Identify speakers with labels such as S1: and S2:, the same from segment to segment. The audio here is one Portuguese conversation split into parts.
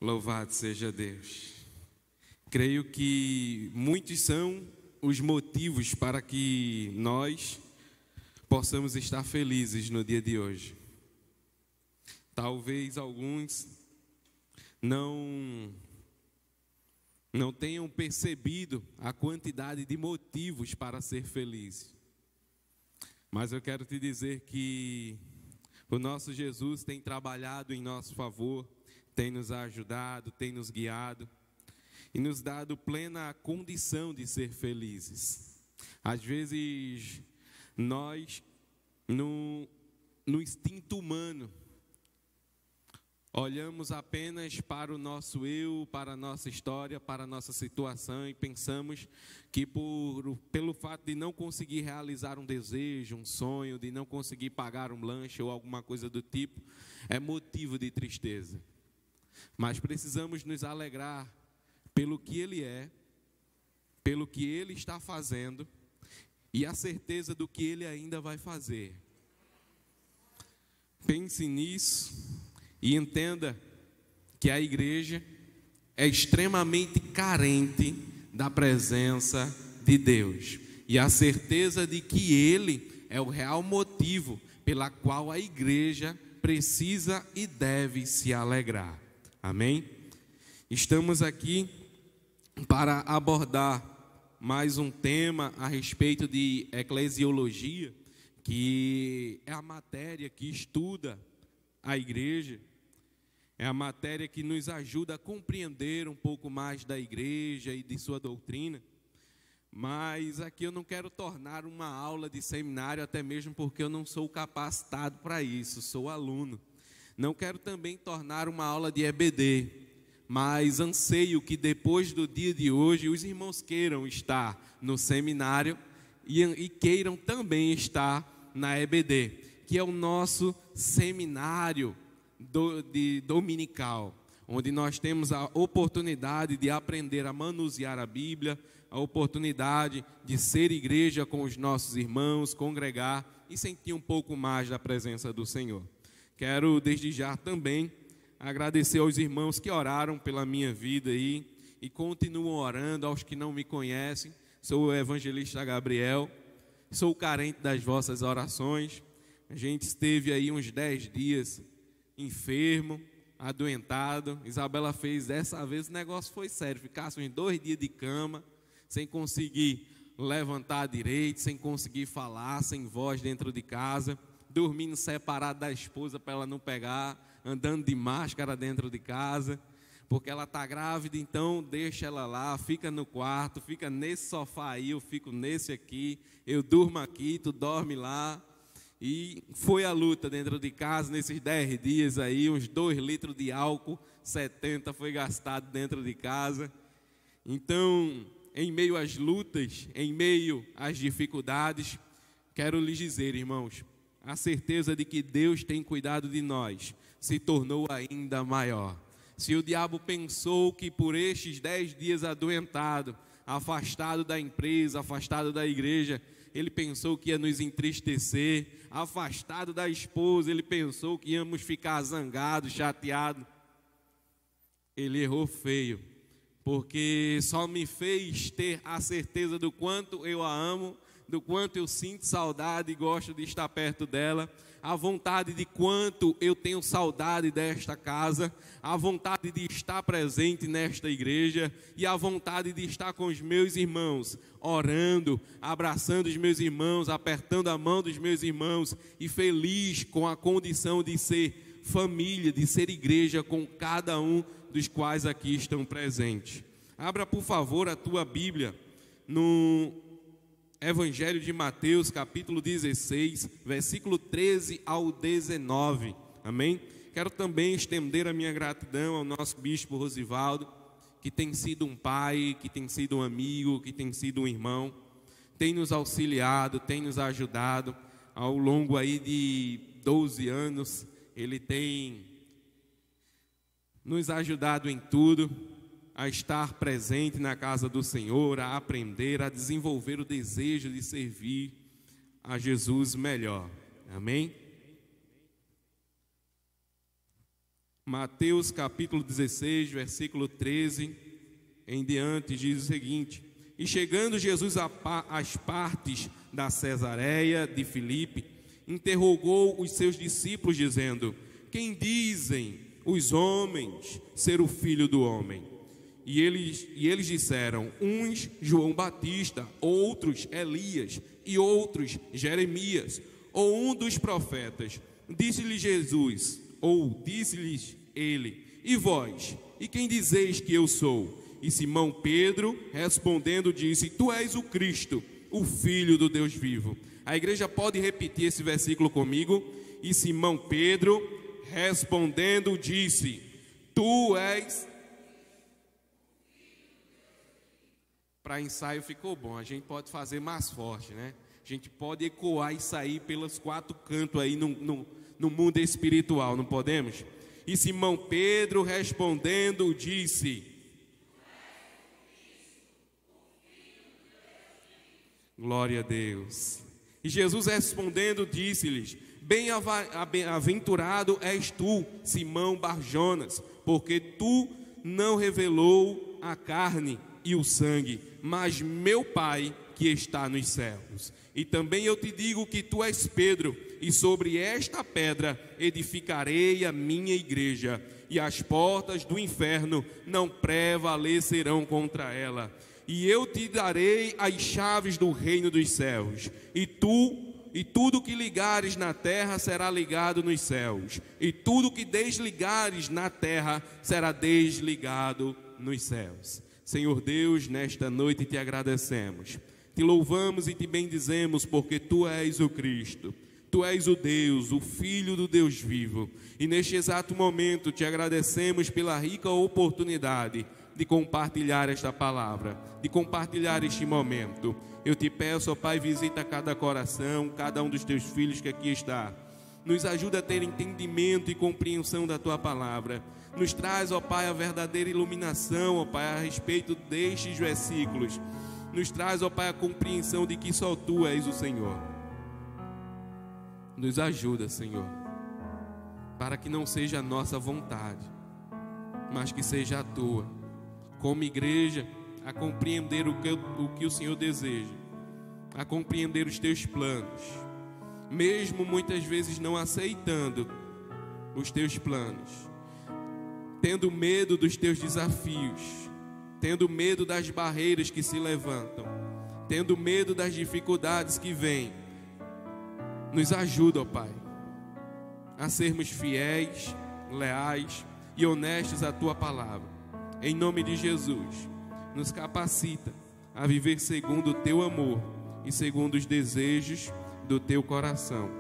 S1: Louvado seja Deus. Creio que muitos são os motivos para que nós possamos estar felizes no dia de hoje. Talvez alguns não tenham percebido a quantidade de motivos para ser feliz. Mas eu quero te dizer que o nosso Jesus tem trabalhado em nosso favor, tem nos ajudado, tem nos guiado e nos dado plena condição de ser felizes. Às vezes, nós, no instinto humano, olhamos apenas para o nosso eu, para a nossa história, para a nossa situação e pensamos que pelo fato de não conseguir realizar um desejo, um sonho, de não conseguir pagar um lanche ou alguma coisa do tipo, é motivo de tristeza. Mas precisamos nos alegrar pelo que Ele é, pelo que Ele está fazendo e a certeza do que Ele ainda vai fazer. Pense nisso e entenda que a igreja é extremamente carente da presença de Deus. E a certeza de que Ele é o real motivo pela qual a igreja precisa e deve se alegrar. Amém? Estamos aqui para abordar mais um tema a respeito de eclesiologia, que é a matéria que estuda a igreja, é a matéria que nos ajuda a compreender um pouco mais da igreja e de sua doutrina. Mas aqui eu não quero tornar uma aula de seminário, até mesmo porque eu não sou capacitado para isso, sou aluno. Não quero também tornar uma aula de EBD, mas anseio que depois do dia de hoje os irmãos queiram estar no seminário e queiram também estar na EBD, que é o nosso seminário dominical, onde nós temos a oportunidade de aprender a manusear a Bíblia, a oportunidade de ser igreja com os nossos irmãos, congregar e sentir um pouco mais da presença do Senhor. Quero desde já também agradecer aos irmãos que oraram pela minha vida aí e continuam orando, aos que não me conhecem. Sou o evangelista Gabriel, sou carente das vossas orações. A gente esteve aí uns 10 dias enfermo, adoentado. Isabela fez, dessa vez o negócio foi sério, ficasse uns 2 dias de cama, sem conseguir levantar direito, sem conseguir falar, sem voz dentro de casa, dormindo separado da esposa para ela não pegar, andando de máscara dentro de casa, porque ela está grávida, então deixa ela lá, fica no quarto, fica nesse sofá aí, eu fico nesse aqui, eu durmo aqui, tu dorme lá. E foi a luta dentro de casa, nesses 10 dias aí, uns 2 litros de álcool, 70 foi gastado dentro de casa. Então, em meio às lutas, em meio às dificuldades, quero lhes dizer, irmãos, a certeza de que Deus tem cuidado de nós se tornou ainda maior. Se o diabo pensou que por estes 10 dias adoentado, afastado da empresa, afastado da igreja, ele pensou que ia nos entristecer, afastado da esposa, ele pensou que íamos ficar zangados, chateados. Ele errou feio, porque só me fez ter a certeza do quanto eu a amo, do quanto eu sinto saudade e gosto de estar perto dela, a vontade de quanto eu tenho saudade desta casa, a vontade de estar presente nesta igreja e a vontade de estar com os meus irmãos, orando, abraçando os meus irmãos, apertando a mão dos meus irmãos e feliz com a condição de ser família, de ser igreja com cada um dos quais aqui estão presentes. Abra, por favor, a tua Bíblia no Evangelho de Mateus, capítulo 16, versículo 13 ao 19, amém? Quero também estender a minha gratidão ao nosso bispo Rosivaldo, que tem sido um pai, que tem sido um amigo, que tem sido um irmão, tem nos auxiliado, tem nos ajudado ao longo aí de 12 anos, ele tem nos ajudado em tudo, a estar presente na casa do Senhor, a aprender, a desenvolver o desejo de servir a Jesus melhor. Amém? Mateus capítulo 16, versículo 13 em diante, diz o seguinte: E chegando Jesus às partes da Cesareia de Filipe, interrogou os seus discípulos, dizendo: Quem dizem os homens ser o Filho do Homem? E eles disseram: uns João Batista, outros Elias, e outros Jeremias, ou um dos profetas. Disse-lhe Jesus, ou disse-lhes ele: E vós? E quem dizeis que eu sou? E Simão Pedro, respondendo, disse: Tu és o Cristo, o Filho do Deus vivo. A igreja pode repetir esse versículo comigo? E Simão Pedro, respondendo, disse: Tu és... Para ensaio ficou bom, a gente pode fazer mais forte, né? A gente pode ecoar e sair pelos quatro cantos aí no mundo espiritual, não podemos? E Simão Pedro, respondendo, disse: Glória a Deus. E Jesus respondendo, disse-lhes: Bem-aventurado és tu, Simão Barjonas, porque tu não revelou a carne e o sangue, mas meu Pai que está nos céus. E também eu te digo que tu és Pedro, e sobre esta pedra edificarei a minha igreja, e as portas do inferno não prevalecerão contra ela. E eu te darei as chaves do reino dos céus, e tudo que ligares na terra será ligado nos céus, e tudo que desligares na terra será desligado nos céus. Senhor Deus, nesta noite te agradecemos, te louvamos e te bendizemos, porque tu és o Cristo, tu és o Deus, o Filho do Deus vivo. E neste exato momento te agradecemos pela rica oportunidade de compartilhar esta palavra, de compartilhar este momento. Eu te peço, ó Pai, visita cada coração, cada um dos teus filhos que aqui está. Nos ajuda a ter entendimento e compreensão da tua palavra. Nos traz, ó Pai, a verdadeira iluminação, ó Pai, a respeito destes versículos. Nos traz, ó Pai, a compreensão de que só tu és o Senhor. Nos ajuda, Senhor, para que não seja a nossa vontade, mas que seja a tua. Como igreja, a compreender o que o Senhor deseja, a compreender os teus planos, mesmo muitas vezes não aceitando os teus planos, tendo medo dos teus desafios, tendo medo das barreiras que se levantam, tendo medo das dificuldades que vêm. Nos ajuda, ó Pai, a sermos fiéis, leais e honestos à tua palavra. Em nome de Jesus, nos capacita a viver segundo o teu amor e segundo os desejos do teu coração.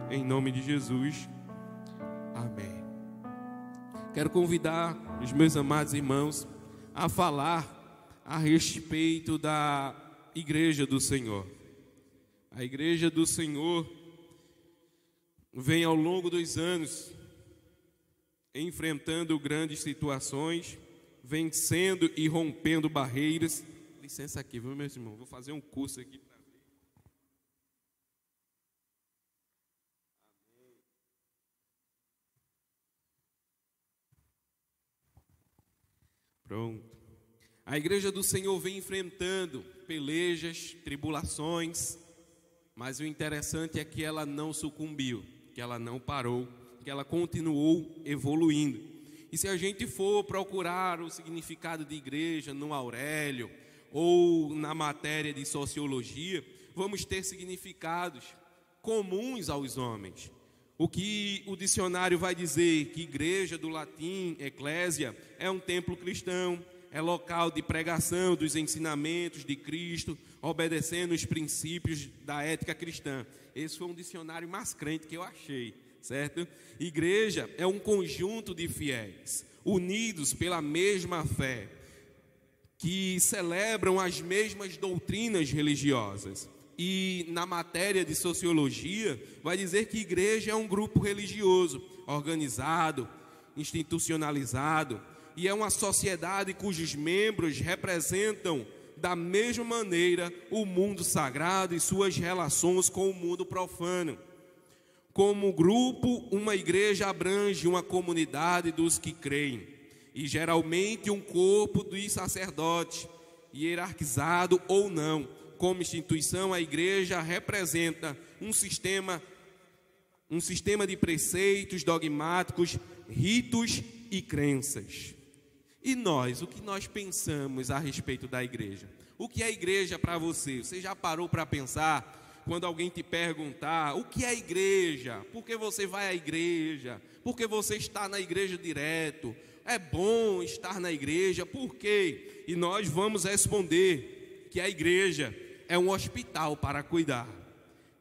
S1: Em nome de Jesus, amém. Quero convidar os meus amados irmãos a falar a respeito da Igreja do Senhor. A Igreja do Senhor vem ao longo dos anos enfrentando grandes situações, vencendo e rompendo barreiras. Licença aqui, viu, meus irmãos? Vou fazer um curso aqui. Pronto. A Igreja do Senhor vem enfrentando pelejas, tribulações, mas o interessante é que ela não sucumbiu, que ela não parou, que ela continuou evoluindo. E se a gente for procurar o significado de igreja no Aurélio ou na matéria de sociologia, vamos ter significados comuns aos homens. O que o dicionário vai dizer que igreja, do latim, eclésia, é um templo cristão, é local de pregação dos ensinamentos de Cristo, obedecendo os princípios da ética cristã. Esse foi um dicionário mais crente que eu achei, certo? Igreja é um conjunto de fiéis, unidos pela mesma fé, que celebram as mesmas doutrinas religiosas. E na matéria de sociologia, vai dizer que igreja é um grupo religioso, organizado, institucionalizado, e é uma sociedade cujos membros representam da mesma maneira o mundo sagrado e suas relações com o mundo profano. Como grupo, uma igreja abrange uma comunidade dos que creem, e geralmente um corpo dos sacerdotes, hierarquizado ou não. Como instituição, a igreja representa um sistema de preceitos dogmáticos, ritos e crenças. E nós, o que nós pensamos a respeito da igreja? O que é a igreja para você? Você já parou para pensar? Quando alguém te perguntar, o que é igreja? Por que você vai à igreja? Por que você está na igreja direto? É bom estar na igreja, por quê? E nós vamos responder que a igreja é um hospital para cuidar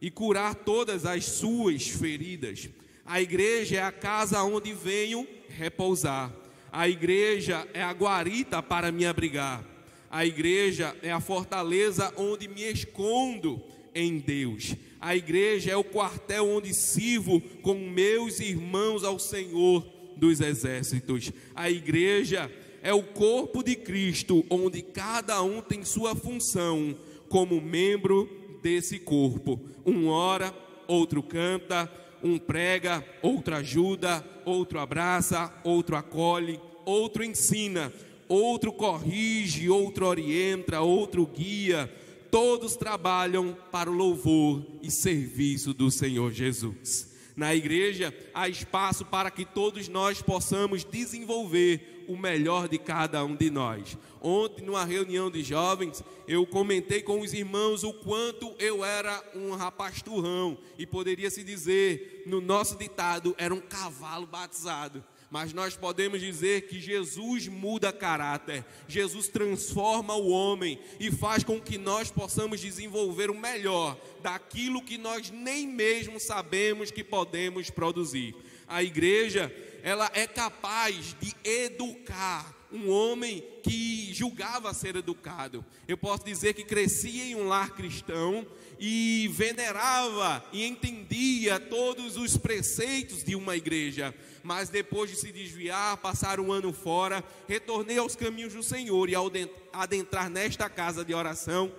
S1: e curar todas as suas feridas. A igreja é a casa onde venho repousar. A igreja é a guarita para me abrigar. A igreja é a fortaleza onde me escondo em Deus. A igreja é o quartel onde sirvo com meus irmãos ao Senhor dos exércitos. A igreja é o corpo de Cristo, onde cada um tem sua função como membro desse corpo. Um ora, outro canta, um prega, outro ajuda, outro abraça, outro acolhe, outro ensina, outro corrige, outro orienta, outro guia. Todos trabalham para o louvor e serviço do Senhor Jesus. Na igreja há espaço para que todos nós possamos desenvolver o melhor de cada um de nós. Ontem, numa reunião de jovens, eu comentei com os irmãos o quanto eu era um rapaz turrão, e poderia se dizer, no nosso ditado, era um cavalo batizado. Mas nós podemos dizer que Jesus muda caráter, Jesus transforma o homem e faz com que nós possamos desenvolver o melhor daquilo que nós nem mesmo sabemos que podemos produzir. A igreja, ela é capaz de educar um homem que julgava ser educado. Eu posso dizer que crescia em um lar cristão e venerava e entendia todos os preceitos de uma igreja, mas depois de se desviar, passar um ano fora, retornei aos caminhos do Senhor, e ao adentrar nesta casa de oração,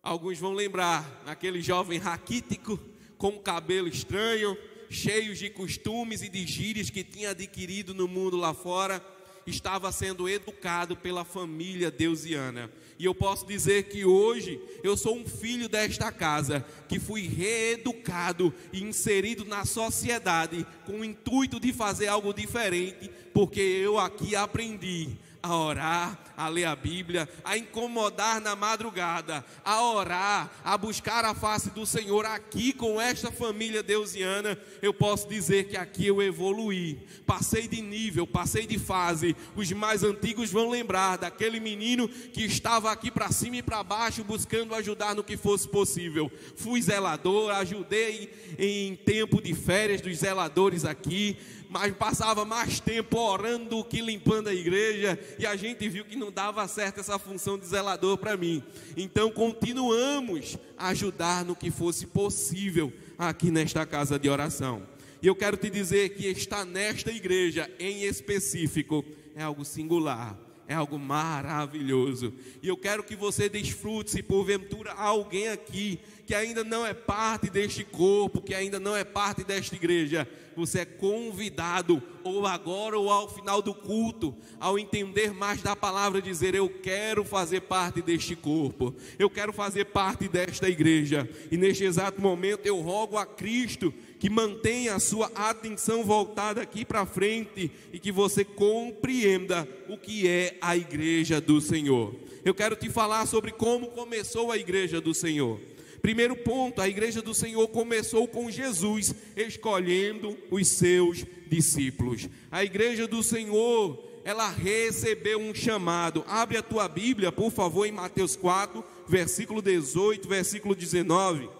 S1: alguns vão lembrar aquele jovem raquítico, com cabelo estranho, cheios de costumes e de gírias que tinha adquirido no mundo lá fora, estava sendo educado pela família deusiana. E eu posso dizer que hoje eu sou um filho desta casa, que fui reeducado e inserido na sociedade com o intuito de fazer algo diferente, porque eu aqui aprendi a orar, a ler a Bíblia, a incomodar na madrugada, a orar, a buscar a face do Senhor. Aqui com esta família deusiana, eu posso dizer que aqui eu evoluí, passei de nível, passei de fase. Os mais antigos vão lembrar daquele menino que estava aqui para cima e para baixo, buscando ajudar no que fosse possível. Fui zelador, ajudei em tempo de férias dos zeladores aqui, mas passava mais tempo orando do que limpando a igreja, e a gente viu que não dava certo essa função de zelador para mim. Então continuamos a ajudar no que fosse possível aqui nesta casa de oração. E eu quero te dizer que estar nesta igreja em específico é algo singular, é algo maravilhoso. E eu quero que você desfrute, se porventura há alguém aqui que ainda não é parte deste corpo, que ainda não é parte desta igreja, você é convidado, ou agora ou ao final do culto, ao entender mais da palavra, dizer: eu quero fazer parte deste corpo, eu quero fazer parte desta igreja. E neste exato momento eu rogo a Cristo que mantenha a sua atenção voltada aqui para frente, e que você compreenda o que é a igreja do Senhor. Eu quero te falar sobre como começou a igreja do Senhor. Primeiro ponto, a igreja do Senhor começou com Jesus escolhendo os seus discípulos. A igreja do Senhor, ela recebeu um chamado. Abre a tua Bíblia, por favor, em Mateus 4, versículo 18, versículo 19.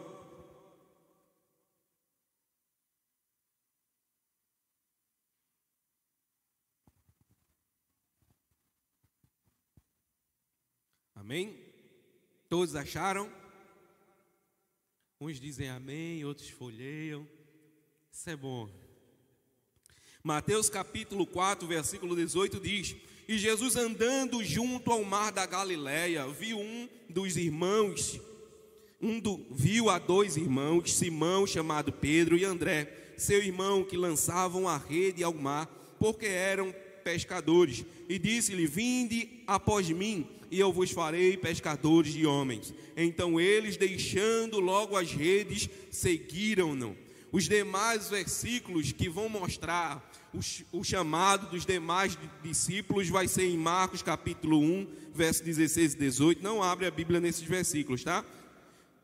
S1: Amém? Todos acharam? Uns dizem amém, outros folheiam. Isso é bom. Mateus capítulo 4, versículo 18 diz: e Jesus, andando junto ao mar da Galileia, viu um dos irmãos viu a 2 irmãos, Simão, chamado Pedro, e André, seu irmão, que lançavam a rede ao mar, porque eram pescadores, e disse-lhe: vinde após mim, e eu vos farei pescadores de homens. Então eles, deixando logo as redes, seguiram-no. Os demais versículos que vão mostrar o chamado dos demais discípulos vai ser em Marcos capítulo 1, verso 16 e 18. Não abre a Bíblia nesses versículos, tá?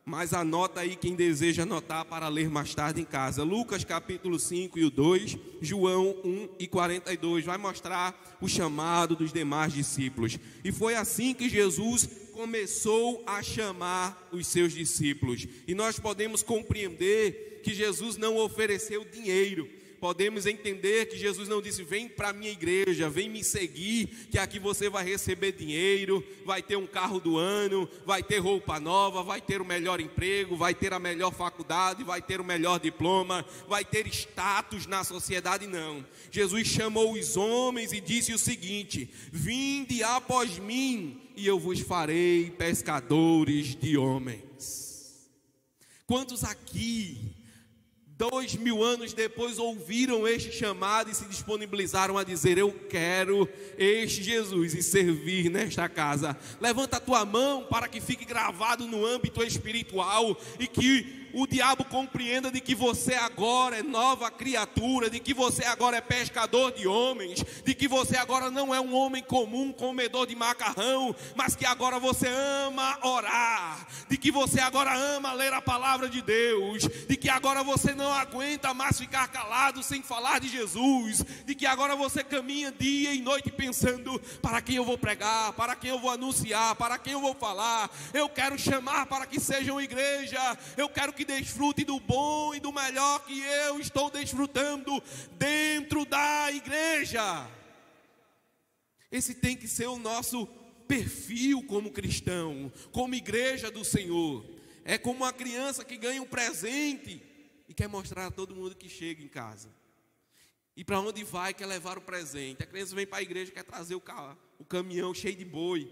S1: Mas anota aí quem deseja anotar para ler mais tarde em casa. Lucas capítulo 5 e o 2, João 1 e 42, vai mostrar o chamado dos demais discípulos. E foi assim que Jesus começou a chamar os seus discípulos. E nós podemos compreender que Jesus não ofereceu dinheiro. Podemos entender que Jesus não disse: vem para a minha igreja, vem me seguir, que aqui você vai receber dinheiro, vai ter um carro do ano, vai ter roupa nova, vai ter o melhor emprego, vai ter a melhor faculdade, vai ter o melhor diploma, vai ter status na sociedade. Não. Jesus chamou os homens e disse o seguinte: vinde após mim, e eu vos farei pescadores de homens. Quantos aqui 2000 anos depois ouviram este chamado e se disponibilizaram a dizer: eu quero este Jesus e servir nesta casa? Levanta a tua mão para que fique gravado no âmbito espiritual e que o diabo compreenda de que você agora é nova criatura, de que você agora é pescador de homens, de que você agora não é um homem comum, comedor de macarrão, mas que agora você ama orar, de que você agora ama ler a palavra de Deus, de que agora você não aguenta mais ficar calado sem falar de Jesus, de que agora você caminha dia e noite pensando: para quem eu vou pregar, para quem eu vou anunciar, para quem eu vou falar? Eu quero chamar para que sejam igreja, eu quero que desfrute do bom e do melhor que eu estou desfrutando dentro da igreja. Esse tem que ser o nosso perfil como cristão, como igreja do Senhor. É como uma criança que ganha um presente e quer mostrar a todo mundo que chega em casa. E para onde vai quer levar o presente. A criança vem para a igreja, quer trazer o caminhão cheio de boi.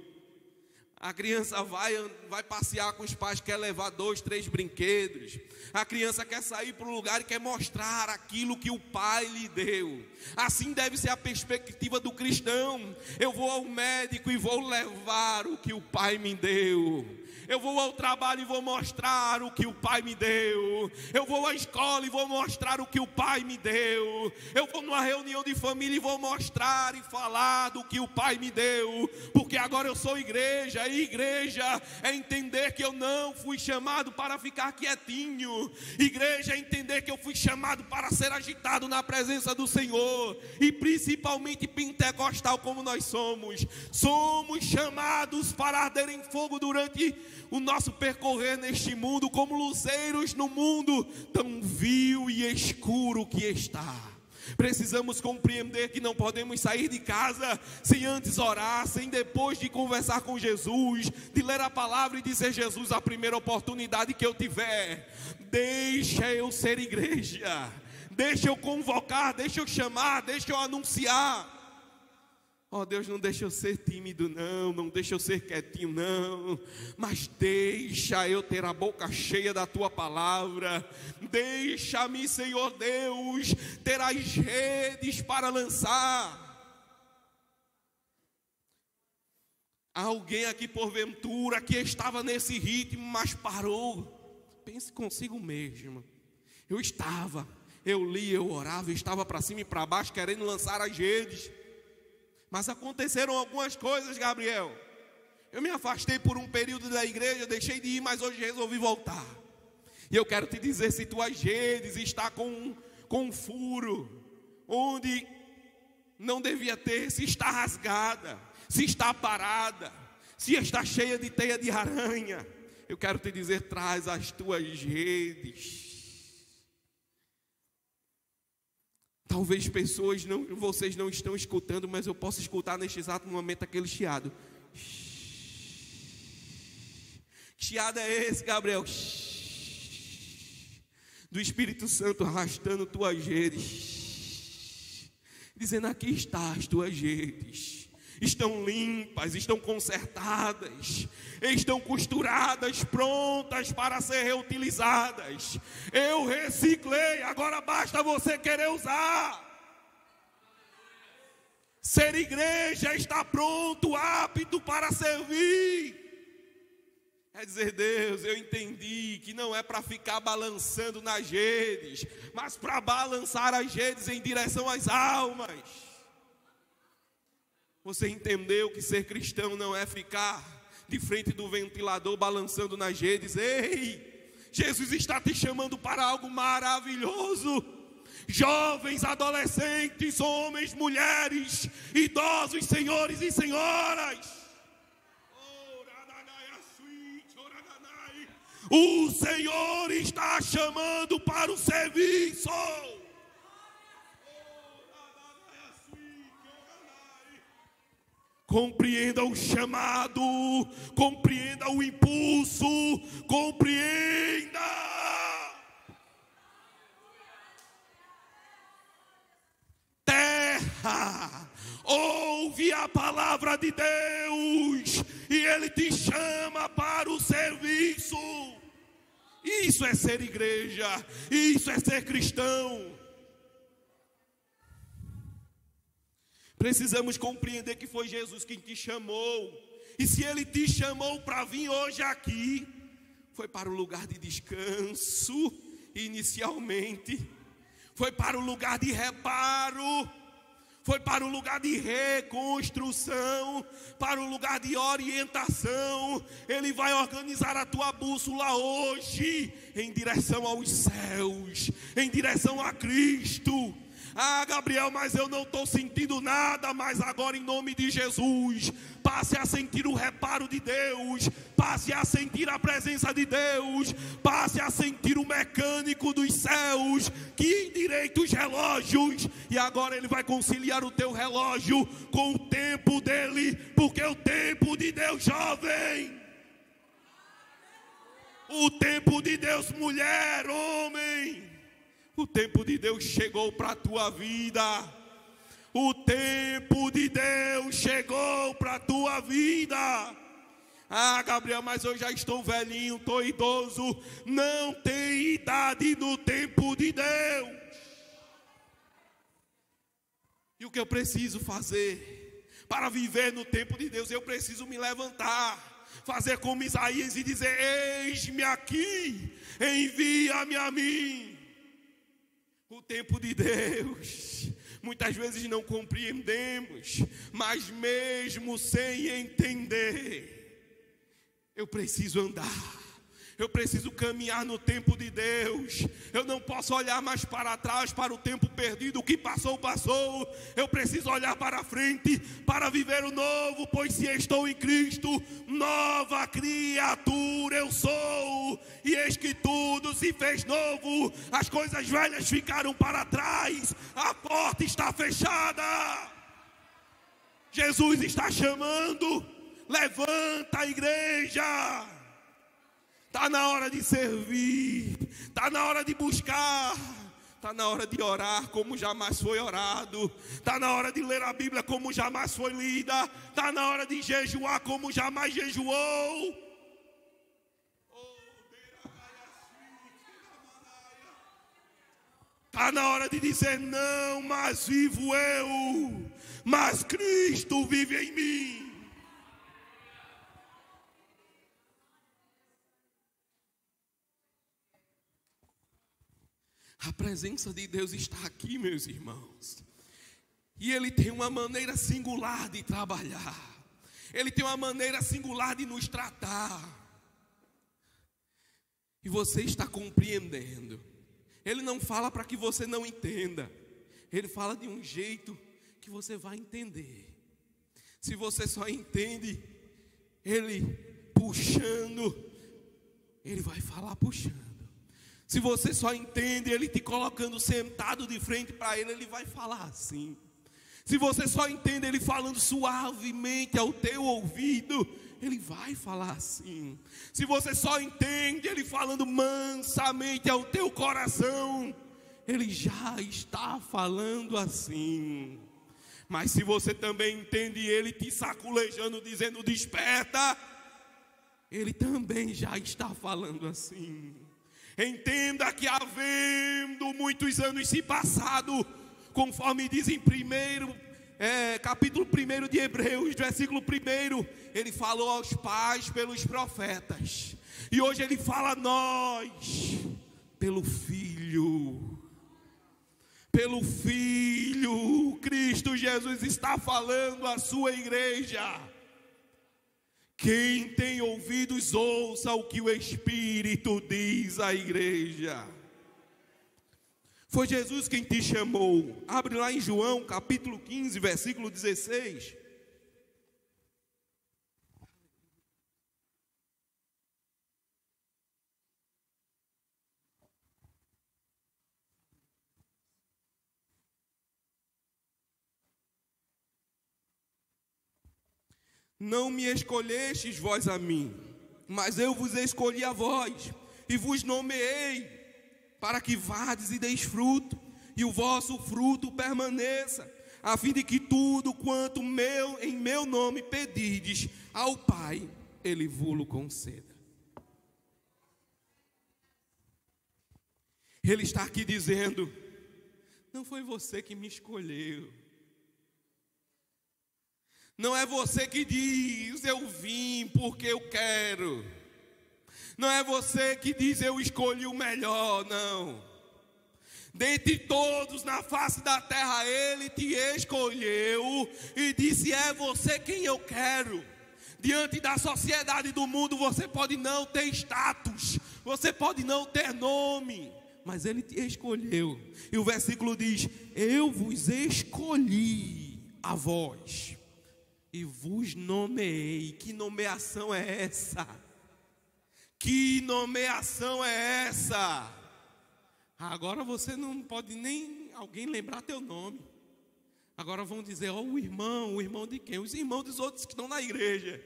S1: A criança vai passear com os pais, quer levar 2, 3 brinquedos. A criança quer sair para um lugar e quer mostrar aquilo que o pai lhe deu. Assim deve ser a perspectiva do cristão. Eu vou ao médico e vou levar o que o pai me deu. Eu vou ao trabalho e vou mostrar o que o pai me deu. Eu vou à escola e vou mostrar o que o pai me deu. Eu vou numa reunião de família e vou mostrar e falar do que o pai me deu. Porque agora eu sou igreja. E igreja é entender que eu não fui chamado para ficar quietinho. Igreja é entender que eu fui chamado para ser agitado na presença do Senhor. E principalmente pentecostal como nós somos. Somos chamados para arder em fogo durante o nosso percorrer neste mundo, como luzeiros no mundo tão vil e escuro que está. Precisamos compreender que não podemos sair de casa sem antes orar, sem depois de conversar com Jesus, de ler a palavra e dizer: Jesus, a primeira oportunidade que eu tiver, deixa eu ser igreja, deixa eu convocar, deixa eu chamar, deixa eu anunciar. Oh Deus, não deixa eu ser tímido não deixa eu ser quietinho não, mas deixa eu ter a boca cheia da Tua palavra. Deixa-me, Senhor Deus, ter as redes para lançar. Há alguém aqui porventura que estava nesse ritmo, mas parou? Pense consigo mesmo. Eu lia, eu orava, eu estava para cima e para baixo querendo lançar as redes. Mas aconteceram algumas coisas, Gabriel. Eu me afastei por um período da igreja, deixei de ir, mas hoje resolvi voltar. E eu quero te dizer, se tuas redes estão com um furo, onde não devia ter, se está rasgada, se está parada, se está cheia de teia de aranha, eu quero te dizer, traz as tuas redes. Talvez vocês não estão escutando, mas eu posso escutar neste exato momento aquele chiado. Que chiado é esse, Gabriel? Do Espírito Santo arrastando tuas redes, dizendo: aqui está as tuas redes. estão limpas, estão consertadas, estão costuradas, prontas para ser reutilizadas. Eu reciclei, agora basta você querer usar. Ser igreja está pronto, apto para servir. É dizer, Deus, eu entendi que não é para ficar balançando nas redes, mas para balançar as redes em direção às almas. Você entendeu que ser cristão não é ficar de frente do ventilador balançando nas redes? Ei, Jesus está te chamando para algo maravilhoso. Jovens, adolescentes, homens, mulheres, idosos, senhores e senhoras. O Senhor está chamando para o serviço. Compreenda o chamado, compreenda o impulso, compreenda. Terra, ouve a palavra de Deus e Ele te chama para o serviço. Isso é ser igreja, isso é ser cristão. Precisamos compreender que foi Jesus quem te chamou. E se Ele te chamou para vir hoje aqui, foi para o lugar de descanso, inicialmente. Foi para o lugar de reparo. Foi para o lugar de reconstrução, para o lugar de orientação. Ele vai organizar a tua bússola hoje em direção aos céus, em direção a Cristo. Ah, Gabriel, mas eu não estou sentindo nada. Mas agora, em nome de Jesus, passe a sentir o reparo de Deus, passe a sentir a presença de Deus, passe a sentir o mecânico dos céus que endireita os relógios. E agora Ele vai conciliar o teu relógio com o tempo dEle, porque o tempo de Deus, jovem, o tempo de Deus, mulher, homem, o tempo de Deus chegou para a tua vida. O tempo de Deus chegou para a tua vida. Ah, Gabriel, mas eu já estou velhinho, estou idoso. Não tem idade no tempo de Deus. E o que eu preciso fazer para viver no tempo de Deus? Eu preciso me levantar, fazer como Isaías e dizer: eis-me aqui, envia-me a mim. O tempo de Deus, muitas vezes não compreendemos, mas mesmo sem entender, eu preciso andar, eu preciso caminhar no tempo de Deus. Eu não posso olhar mais para trás, para o tempo perdido. O que passou, passou. Eu preciso olhar para frente, para viver o novo. Pois se estou em Cristo, nova criatura eu sou. E eis que tudo se fez novo. As coisas velhas ficaram para trás. A porta está fechada. Jesus está chamando. Levanta a igreja. Está na hora de servir, está na hora de buscar, está na hora de orar como jamais foi orado, está na hora de ler a Bíblia como jamais foi lida, está na hora de jejuar como jamais jejuou. Está na hora de dizer: não mais vivo eu, mas Cristo vive em mim. A presença de Deus está aqui, meus irmãos. E Ele tem uma maneira singular de trabalhar. Ele tem uma maneira singular de nos tratar. E você está compreendendo. Ele não fala para que você não entenda. Ele fala de um jeito que você vai entender. Se você só entende Ele puxando, Ele vai falar puxando. Se você só entende Ele te colocando sentado de frente para Ele, Ele vai falar assim. Se você só entende Ele falando suavemente ao teu ouvido, Ele vai falar assim. Se você só entende Ele falando mansamente ao teu coração, Ele já está falando assim. Mas se você também entende ele te saculejando, dizendo desperta, ele também já está falando assim. Entenda que havendo muitos anos se passado, conforme diz em capítulo 1 de Hebreus, versículo 1, ele falou aos pais pelos profetas. E hoje ele fala a nós, pelo Filho. Pelo Filho, Cristo Jesus está falando à sua igreja. Quem tem ouvidos, ouça o que o Espírito diz à igreja. Foi Jesus quem te chamou. Abre lá em João, capítulo 15, versículo 16. Não me escolhestes vós a mim, mas eu vos escolhi a vós, e vos nomeei, para que vades e deis fruto, e o vosso fruto permaneça, a fim de que tudo quanto em meu nome pedirdes ao Pai, Ele vos conceda. Ele está aqui dizendo, não foi você que me escolheu. Não é você que diz, eu vim porque eu quero. Não é você que diz, eu escolhi o melhor, não. Dentre todos na face da terra, Ele te escolheu e disse, é você quem eu quero. Diante da sociedade do mundo, você pode não ter status, você pode não ter nome, mas Ele te escolheu. E o versículo diz, eu vos escolhi a vós. E vos nomeei. Que nomeação é essa? Que nomeação é essa? Agora você não pode nem alguém lembrar teu nome. Agora vão dizer, ó, o irmão de quem? Os irmãos dos outros que estão na igreja.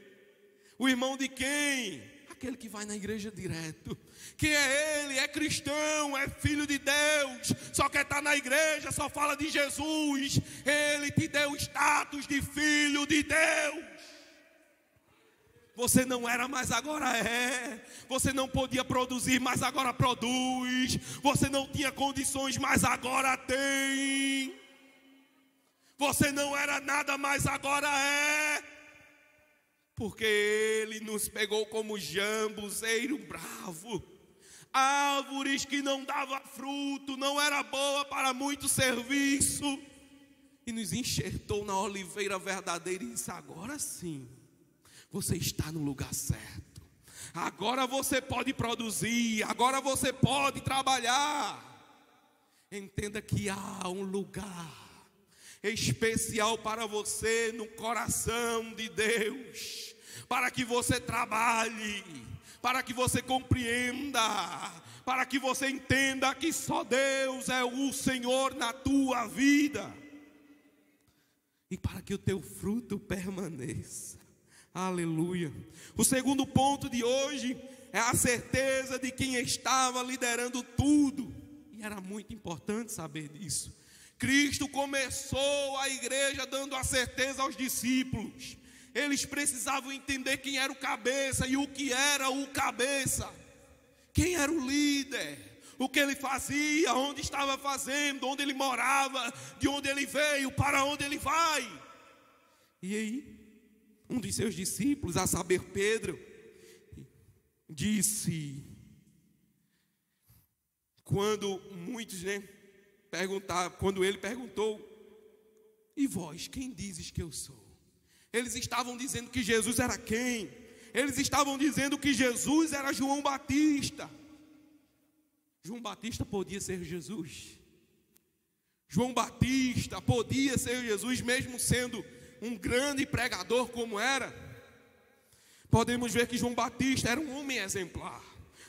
S1: O irmão de quem? Aquele que vai na igreja direto. Quem é ele? É cristão, é filho de Deus, só quer estar na igreja, só fala de Jesus. Ele te deu o status de filho de Deus. Você não era, mas agora é. Você não podia produzir, mas agora produz. Você não tinha condições, mas agora tem. Você não era nada, mas agora é. Porque Ele nos pegou como jambuzeiro bravo, árvores que não dava fruto, não era boa para muito serviço, e nos enxertou na oliveira verdadeira e disse, agora sim, você está no lugar certo, agora você pode produzir, agora você pode trabalhar. Entenda que há um lugar especial para você no coração de Deus, para que você trabalhe, para que você compreenda, para que você entenda que só Deus é o Senhor na tua vida, e para que o teu fruto permaneça. Aleluia. O segundo ponto de hoje é a certeza de quem estava liderando tudo, e era muito importante saber disso. Cristo começou a igreja dando a certeza aos discípulos. Eles precisavam entender quem era o cabeça e o que era o cabeça. Quem era o líder, o que ele fazia, onde estava fazendo, onde ele morava, de onde ele veio, para onde ele vai. E aí, um de seus discípulos, a saber Pedro, disse, quando muitos, quando ele perguntou, e vós, quem dizes que eu sou? Eles estavam dizendo que Jesus era quem? Eles estavam dizendo que Jesus era João Batista. João Batista podia ser Jesus. João Batista podia ser Jesus, mesmo sendo um grande pregador como era. Podemos ver que João Batista era um homem exemplar,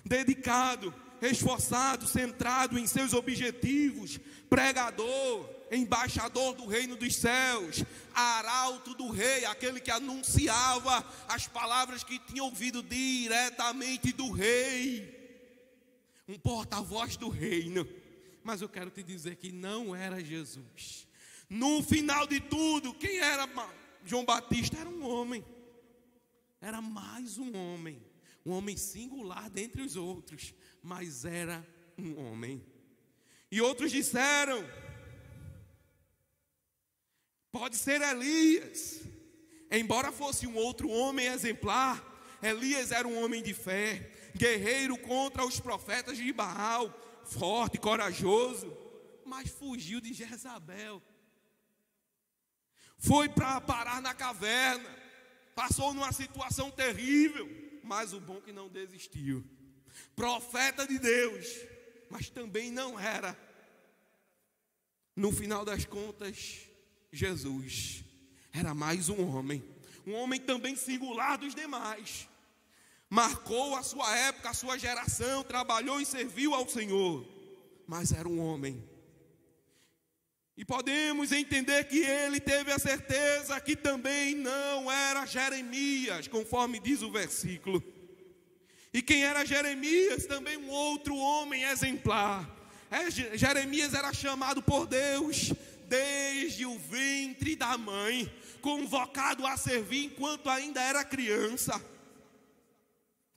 S1: dedicado, esforçado, centrado em seus objetivos, pregador, embaixador do reino dos céus, arauto do rei, aquele que anunciava as palavras que tinha ouvido diretamente do rei, um porta-voz do reino. Mas eu quero te dizer que não era Jesus, No final de tudo, quem era João Batista? Era um homem. Era mais um homem singular dentre os outros, mas era um homem. E outros disseram: pode ser Elias. Embora fosse um outro homem exemplar, Elias era um homem de fé, guerreiro contra os profetas de Baal, forte, corajoso, mas fugiu de Jezabel. Foi para parar na caverna, passou numa situação terrível, mas o bom que não desistiu. Profeta de Deus, mas também não era, no final das contas, Jesus. Era mais um homem também singular dos demais. Marcou a sua época, a sua geração, trabalhou e serviu ao Senhor, mas era um homem. E podemos entender que ele teve a certeza que também não era Jeremias, conforme diz o versículo. E quem era Jeremias? Também um outro homem exemplar. Jeremias era chamado por Deus desde o ventre da mãe, convocado a servir enquanto ainda era criança.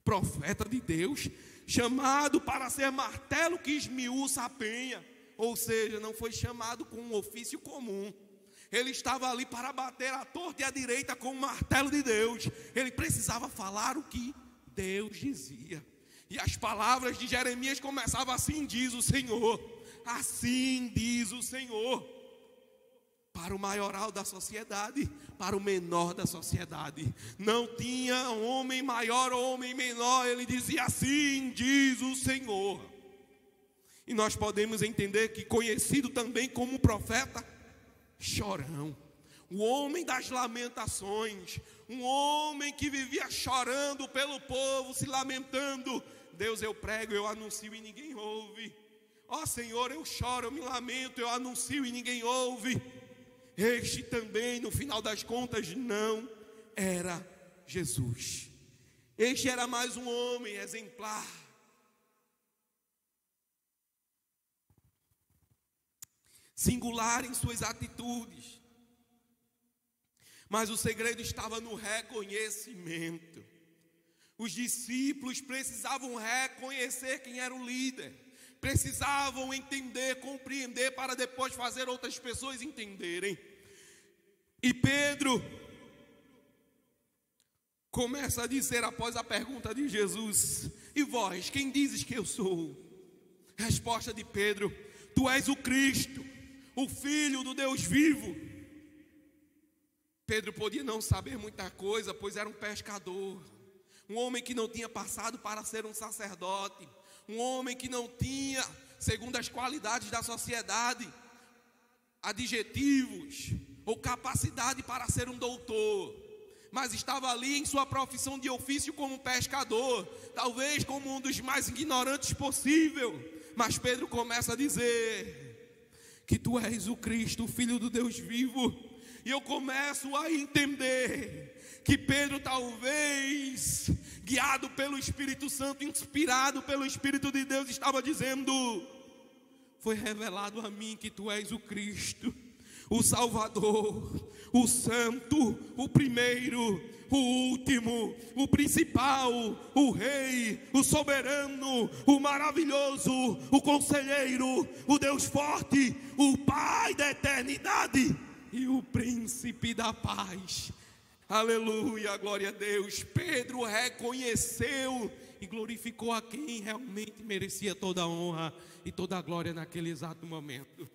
S1: Profeta de Deus, chamado para ser martelo que esmiuça a penha. Ou seja, não foi chamado com um ofício comum. Ele estava ali para bater à torta e à direita com o martelo de Deus. Ele precisava falar o que Deus dizia. E as palavras de Jeremias começavam assim: diz o Senhor. Assim diz o Senhor. Para o maioral da sociedade, para o menor da sociedade. Não tinha homem maior ou homem menor. Ele dizia: assim diz o Senhor. E nós podemos entender que, conhecido também como profeta chorão, o homem das lamentações, um homem que vivia chorando pelo povo, se lamentando. Deus, eu prego, eu anuncio e ninguém ouve. Ó Senhor, eu choro, eu me lamento, eu anuncio e ninguém ouve. Este também, no final das contas, não era Jesus. Este era mais um homem exemplar. Singular em suas atitudes. Mas o segredo estava no reconhecimento. Os discípulos precisavam reconhecer quem era o líder. Precisavam entender, compreender, para depois fazer outras pessoas entenderem. E Pedro começa a dizer, após a pergunta de Jesus: e vós, quem dizes que eu sou? Resposta de Pedro: tu és o Cristo, o Filho do Deus vivo. Pedro podia não saber muita coisa, pois era um pescador, um homem que não tinha passado para ser um sacerdote, um homem que não tinha, segundo as qualidades da sociedade, adjetivos ou capacidade para ser um doutor, mas estava ali em sua profissão de ofício como pescador, talvez como um dos mais ignorantes possível. Mas Pedro começa a dizer que tu és o Cristo, o Filho do Deus vivo. E eu começo a entender que Pedro, talvez guiado pelo Espírito Santo, inspirado pelo Espírito de Deus, estava dizendo: foi revelado a mim que tu és o Cristo, o Salvador, o Santo, o primeiro, o último, o principal, o Rei, o soberano, o maravilhoso, o conselheiro, o Deus forte, o Pai da eternidade e o príncipe da paz. Aleluia, glória a Deus. Pedro reconheceu e glorificou a quem realmente merecia toda a honra e toda a glória naquele exato momento.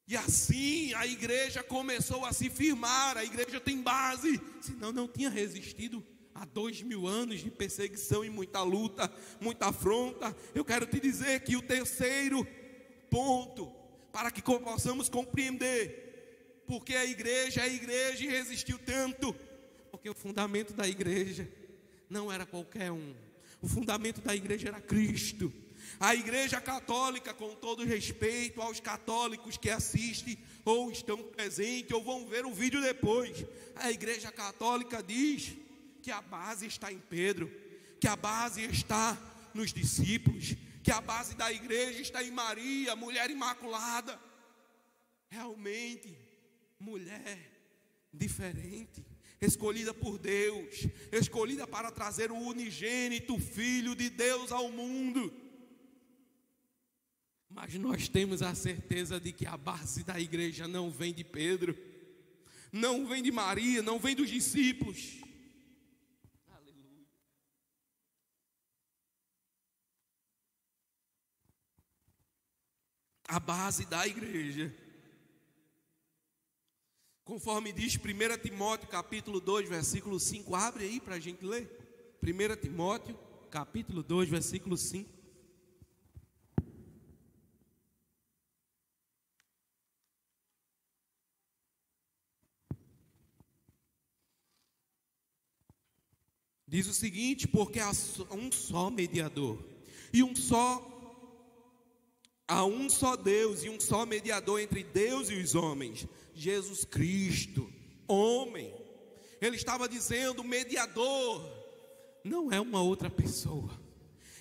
S1: E assim a igreja começou a se firmar. A igreja tem base, senão não tinha resistido a 2000 anos de perseguição e muita luta, muita afronta. Eu quero te dizer que o terceiro ponto, para que possamos compreender porque a igreja e resistiu tanto, porque o fundamento da igreja não era qualquer um. O fundamento da igreja era Cristo. A igreja católica, com todo respeito aos católicos que assistem ou estão presentes ou vão ver o vídeo depois, a igreja católica diz que a base está em Pedro, que a base está nos discípulos, que a base da igreja está em Maria, mulher imaculada. realmente mulher diferente, escolhida por Deus, escolhida para trazer o unigênito Filho de Deus ao mundo. Mas nós temos a certeza de que a base da igreja não vem de Pedro, não vem de Maria, não vem dos discípulos. Aleluia. A base da igreja, conforme diz 1 Timóteo capítulo 2, versículo 5, abre aí para a gente ler. 1 Timóteo capítulo 2, versículo 5. Diz o seguinte: porque há um só mediador, e há um só Deus e um só mediador entre Deus e os homens, Jesus Cristo, homem. Ele estava dizendo, mediador não é uma outra pessoa.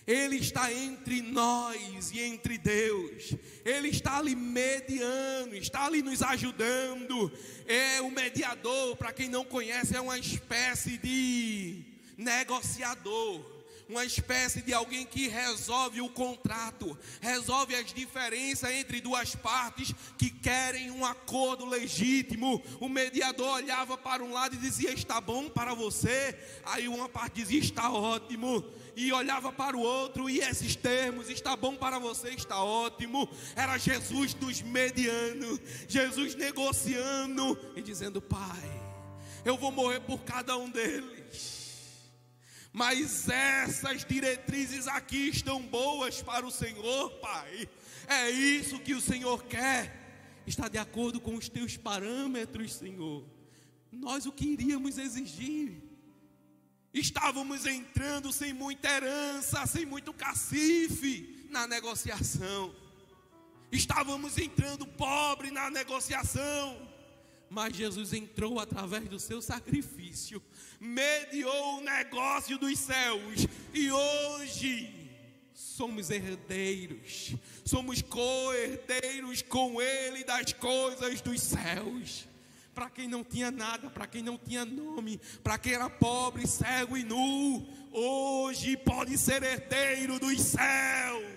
S1: Ele está entre nós e entre Deus. Ele está ali mediando, está ali nos ajudando. É o mediador, para quem não conhece, é uma espécie de negociador, uma espécie de alguém que resolve o contrato, resolve as diferenças entre duas partes que querem um acordo legítimo. O mediador olhava para um lado e dizia, está bom para você? Aí uma parte dizia, está ótimo, e olhava para o outro, e esses termos, está bom para você, está ótimo. Era Jesus nos mediando, Jesus negociando e dizendo, Pai, eu vou morrer por cada um deles, mas essas diretrizes aqui estão boas para o Senhor, Pai. É isso que o Senhor quer. Está de acordo com os teus parâmetros, Senhor. Nós o que iríamos exigir. Estávamos entrando sem muita herança, sem muito cacife na negociação. Estávamos entrando pobre na negociação. Mas Jesus entrou através do seu sacrifício, mediou o negócio dos céus, e hoje somos herdeiros, somos co-herdeiros com Ele das coisas dos céus. Para quem não tinha nada, para quem não tinha nome, para quem era pobre, cego e nu, hoje pode ser herdeiro dos céus.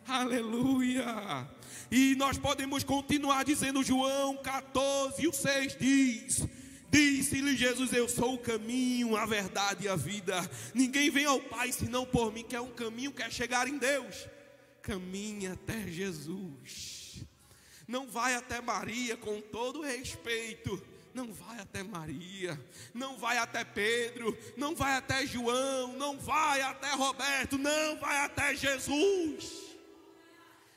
S1: Aleluia. E nós podemos continuar dizendo, João 14, o 6 diz, disse-lhe Jesus, eu sou o caminho, a verdade e a vida, ninguém vem ao Pai senão por mim. Quer um caminho, quer chegar em Deus, caminhe até Jesus. Não vai até Maria, com todo respeito, não vai até Maria, não vai até Pedro, não vai até João, não vai até Roberto, não vai até Jesus.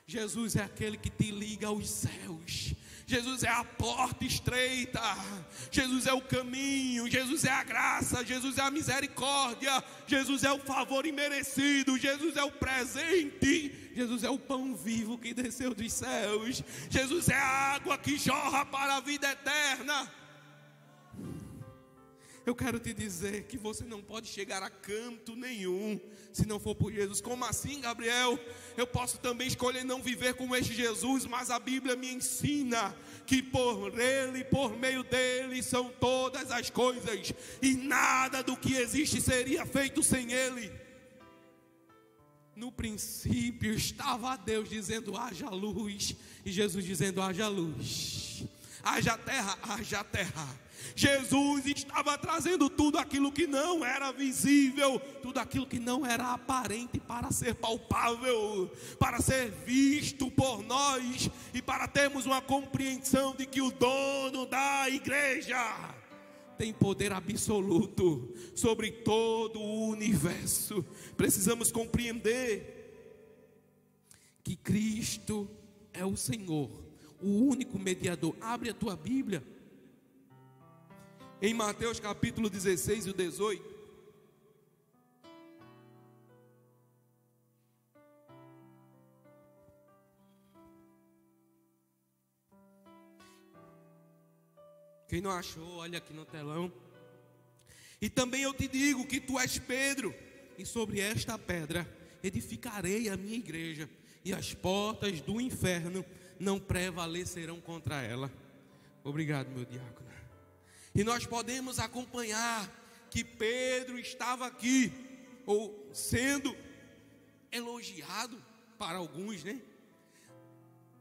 S1: Jesus é aquele que te liga aos céus. Jesus é a porta estreita. Jesus é o caminho. Jesus é a graça. Jesus é a misericórdia. Jesus é o favor imerecido. Jesus é o presente. Jesus é o pão vivo que desceu dos céus. Jesus é a água que jorra para a vida eterna. Eu quero te dizer que você não pode chegar a canto nenhum se não for por Jesus. Como assim, Gabriel? Eu posso também escolher não viver como este Jesus, mas a Bíblia me ensina que por Ele, por meio dEle, são todas as coisas, e nada do que existe seria feito sem Ele. No princípio estava Deus dizendo, haja luz, e Jesus dizendo, haja luz. Haja terra, haja terra. Jesus estava trazendo tudo aquilo que não era visível, tudo aquilo que não era aparente, para ser palpável, para ser visto por nós, e para termos uma compreensão de que o dono da igreja tem poder absoluto sobre todo o universo. Precisamos compreender que Cristo é o Senhor, o único mediador. Abre a tua Bíblia em Mateus capítulo 16 e 18. Quem não achou, olha aqui no telão. E também eu te digo que tu és Pedro, e sobre esta pedra edificarei a minha igreja, e as portas do inferno não prevalecerão contra ela. Obrigado, meu diácono. E nós podemos acompanhar que Pedro estava aqui, ou sendo elogiado para alguns, né?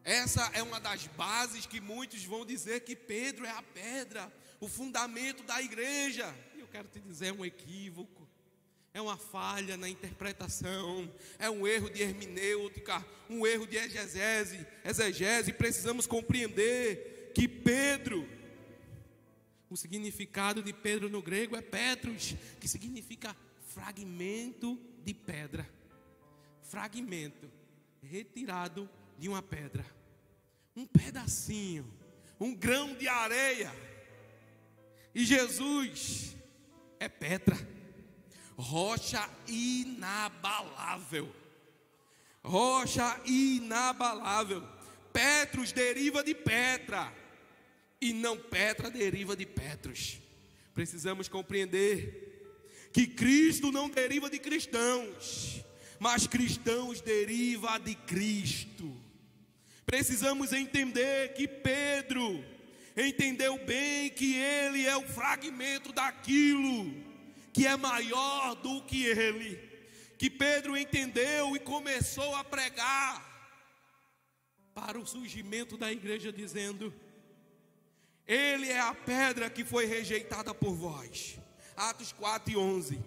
S1: Essa é uma das bases que muitos vão dizer que Pedro é a pedra, o fundamento da igreja. E eu quero te dizer, é um equívoco, é uma falha na interpretação, é um erro de hermenêutica, um erro de exegese. Precisamos compreender que Pedro, o significado de Pedro no grego é Petros, que significa fragmento de pedra. Fragmento, retirado de uma pedra. Um pedacinho, um grão de areia. E Jesus é pedra, rocha inabalável. Rocha inabalável. Petros deriva de Petra, e não Petra deriva de Petros. Precisamos compreender que Cristo não deriva de cristãos, mas cristãos deriva de Cristo. Precisamos entender que Pedro entendeu bem que ele é o fragmento daquilo que é maior do que ele. Que Pedro entendeu e começou a pregar para o surgimento da igreja, dizendo: ele é a pedra que foi rejeitada por vós. Atos 4:11.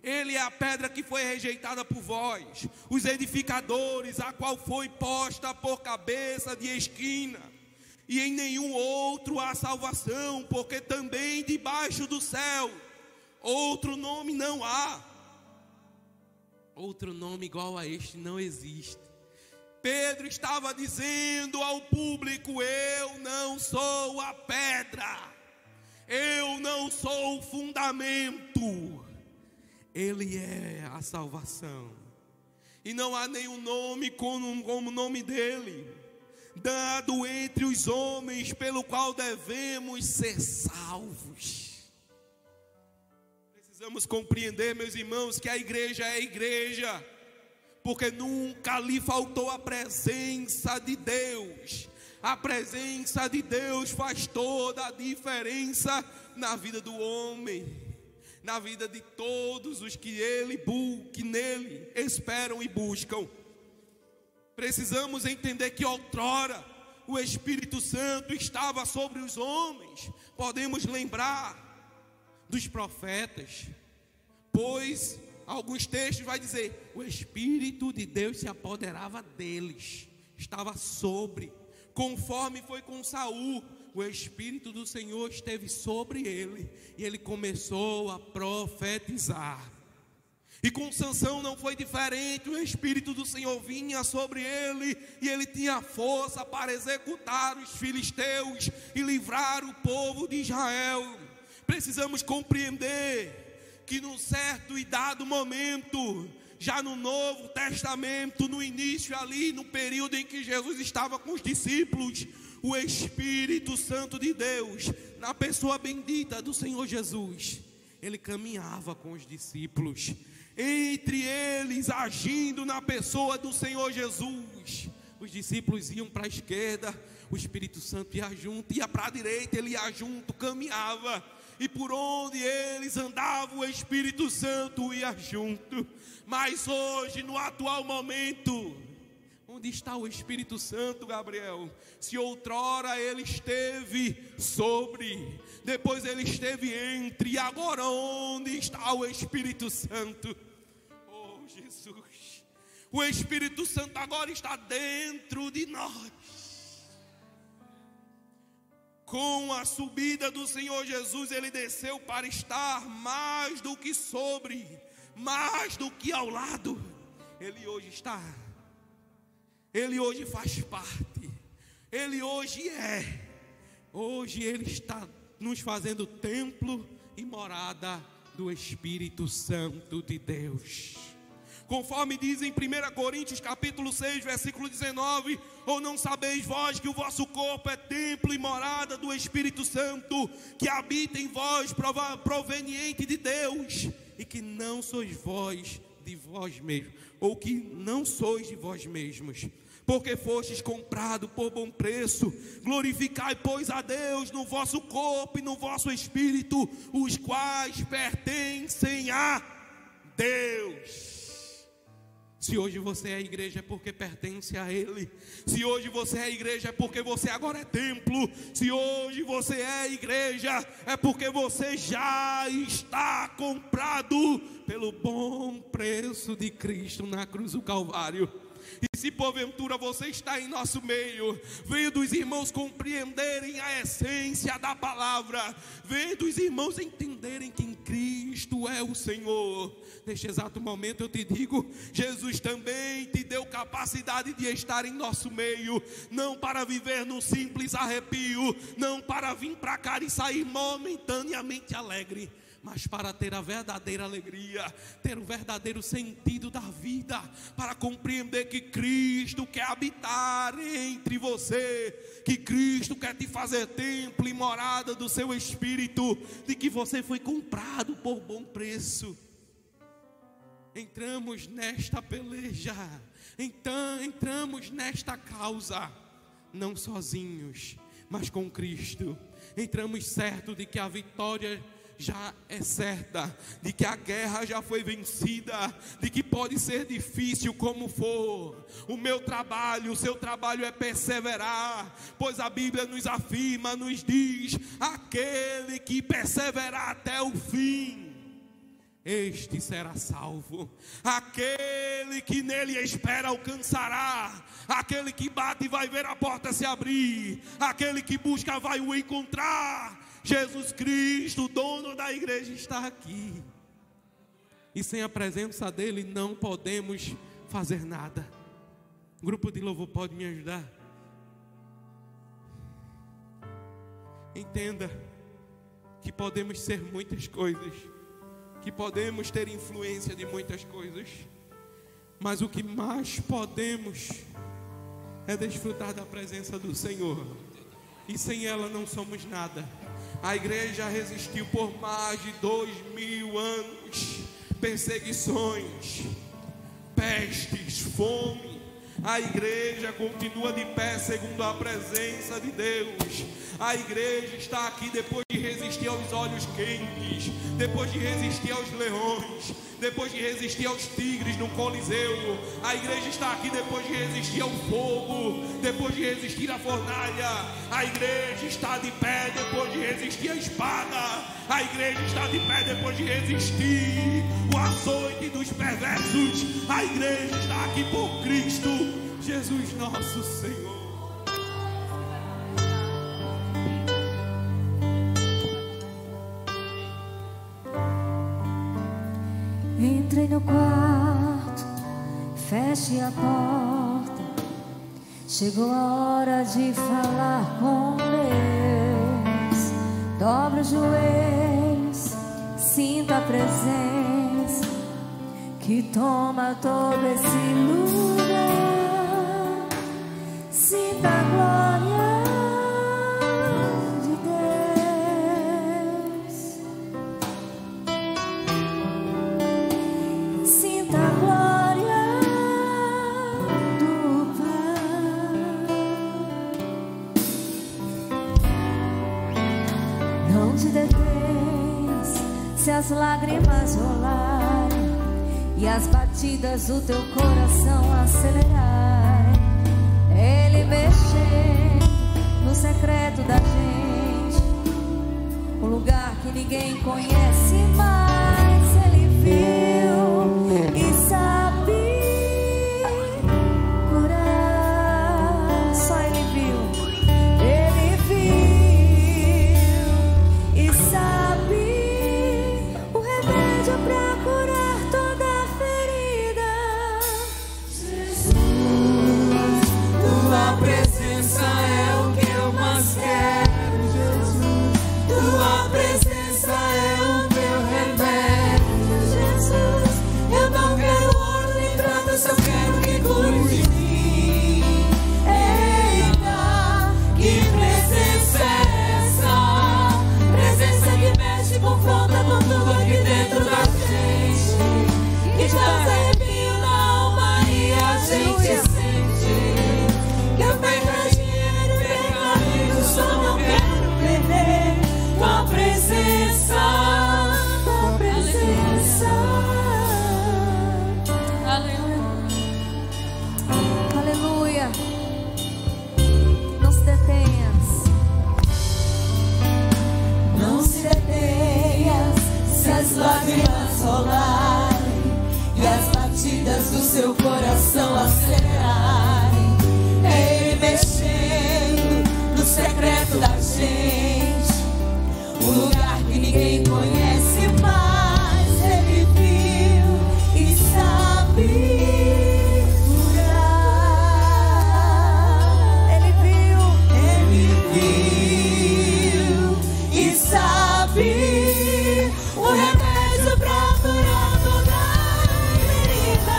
S1: Ele é a pedra que foi rejeitada por vós, os edificadores, a qual foi posta por cabeça de esquina. E em nenhum outro há salvação, porque também debaixo do céu outro nome não há. Outro nome igual a este não existe. Pedro estava dizendo ao público: eu não sou a pedra, eu não sou o fundamento, ele é a salvação. E não há nenhum nome como o nome dele, dado entre os homens, pelo qual devemos ser salvos. Precisamos compreender, meus irmãos, que a igreja é a igreja porque nunca lhe faltou a presença de Deus. A presença de Deus faz toda a diferença na vida do homem, na vida de todos os que nele esperam e buscam. Precisamos entender que outrora o Espírito Santo estava sobre os homens. Podemos lembrar dos profetas, pois alguns textos vai dizer: o Espírito de Deus se apoderava deles, estava sobre. Conforme foi com Saul, o Espírito do Senhor esteve sobre ele, e ele começou a profetizar. E com Sansão não foi diferente. O Espírito do Senhor vinha sobre ele, e ele tinha força para executar os filisteus e livrar o povo de Israel. Precisamos compreender que num certo e dado momento, já no Novo Testamento, no início ali, no período em que Jesus estava com os discípulos, o Espírito Santo de Deus, na pessoa bendita do Senhor Jesus, ele caminhava com os discípulos, entre eles agindo na pessoa do Senhor Jesus. Os discípulos iam para a esquerda, o Espírito Santo ia junto, ia para a direita, ele ia junto, caminhava. E por onde eles andavam, o Espírito Santo ia junto. Mas hoje, no atual momento, onde está o Espírito Santo, Gabriel? Se outrora ele esteve sobre, depois ele esteve entre, e agora onde está o Espírito Santo? Oh, Jesus! O Espírito Santo agora está dentro de nós. Com a subida do Senhor Jesus, ele desceu para estar mais do que sobre, mais do que ao lado. Ele hoje está, ele hoje faz parte, ele hoje ele está nos fazendo templo e morada do Espírito Santo de Deus. Conforme diz em 1 Coríntios capítulo 6, versículo 19: ou não sabeis vós que o vosso corpo é templo e morada do Espírito Santo, que habita em vós, proveniente de Deus, e que não sois vós de vós mesmos, ou que não sois de vós mesmos, porque fostes comprado por bom preço. Glorificai, pois, a Deus no vosso corpo e no vosso espírito, os quais pertencem a Deus. Se hoje você é a igreja é porque pertence a Ele. Se hoje você é a igreja é porque você agora é templo. Se hoje você é a igreja é porque você já está comprado pelo bom preço de Cristo na cruz do Calvário. E se porventura você está em nosso meio, vendo os irmãos compreenderem a essência da palavra, vendo os irmãos entenderem que em Cristo é o Senhor, neste exato momento eu te digo, Jesus também te deu capacidade de estar em nosso meio, não para viver num simples arrepio, não para vir para cá e sair momentaneamente alegre, mas para ter a verdadeira alegria, ter o verdadeiro sentido da vida, para compreender que Cristo quer habitar entre você, que Cristo quer te fazer templo e morada do seu Espírito, de que você foi comprado por bom preço. Entramos nesta peleja, então entramos nesta causa, não sozinhos, mas com Cristo. Entramos certo de que a vitória já é certa, de que a guerra já foi vencida, de que pode ser difícil como for. O meu trabalho, o seu trabalho é perseverar, pois a Bíblia nos afirma, nos diz: aquele que perseverar até o fim, este será salvo. Aquele que nele espera alcançará. Aquele que bate vai ver a porta se abrir. Aquele que busca vai o encontrar. Jesus Cristo, dono da igreja, está aqui. E sem a presença dele não podemos fazer nada. O grupo de louvor pode me ajudar? Entenda que podemos ser muitas coisas, que podemos ter influência de muitas coisas, mas o que mais podemos é desfrutar da presença do Senhor, e sem ela não somos nada. A igreja resistiu por mais de 2000 anos, perseguições, pestes, fome. A igreja continua de pé segundo a presença de Deus. A igreja está aqui depois de resistir aos olhos quentes, depois de resistir aos leões, depois de resistir aos tigres no Coliseu. A igreja está aqui depois de resistir ao fogo, depois de resistir à fornalha. A igreja está de pé depois de resistir à espada. A igreja está de pé depois de resistir o açoite dos perversos. A igreja está aqui por Cristo Jesus nosso Senhor.
S2: Entre no quarto, feche a porta. Chegou a hora de falar com Deus. Dobre os joelhos, sinta a presença que toma todo esse lugar. Sinta a glória de Deus. Sinta a glória do Pai. Não te detenhas se as lágrimas rolarem e as batidas do teu coração acelerarem. Ele mexendo no secreto da gente, um lugar que ninguém conhece, mas Ele viu e sabe curar. Só Ele viu. Ele viu e sabe o remédio pra curar toda a ferida. Jesus, tua presença é o que eu mais quero, Jesus. Tua presença é o meu remédio, Jesus. seu coração acelerar. É Ele mexendo no secreto da gente, um lugar que ninguém conhece, mas Ele viu e sabe curar. Ele viu e sabe o remédio pra curar toda ferida.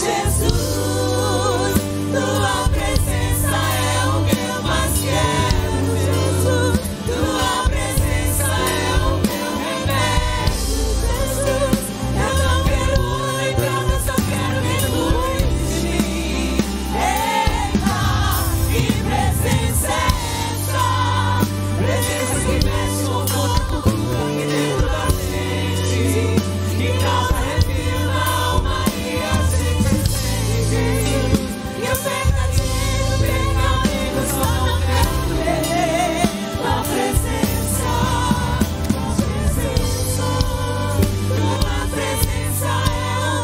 S2: Jesus, tua presença é o que eu mais quero. Jesus, tua presença é o meu remédio. Jesus, eu não quero ouro nem prata, eu só quero que tu cuide de mim. Eita, que presença é essa? Presença que mexe com toda cultura aqui dentro da gente, que causa arrepio na alma e a gente sente. E eu perco dinheiro, perco amigos, só não quero perder tua presença. Tua presença, tua presença é o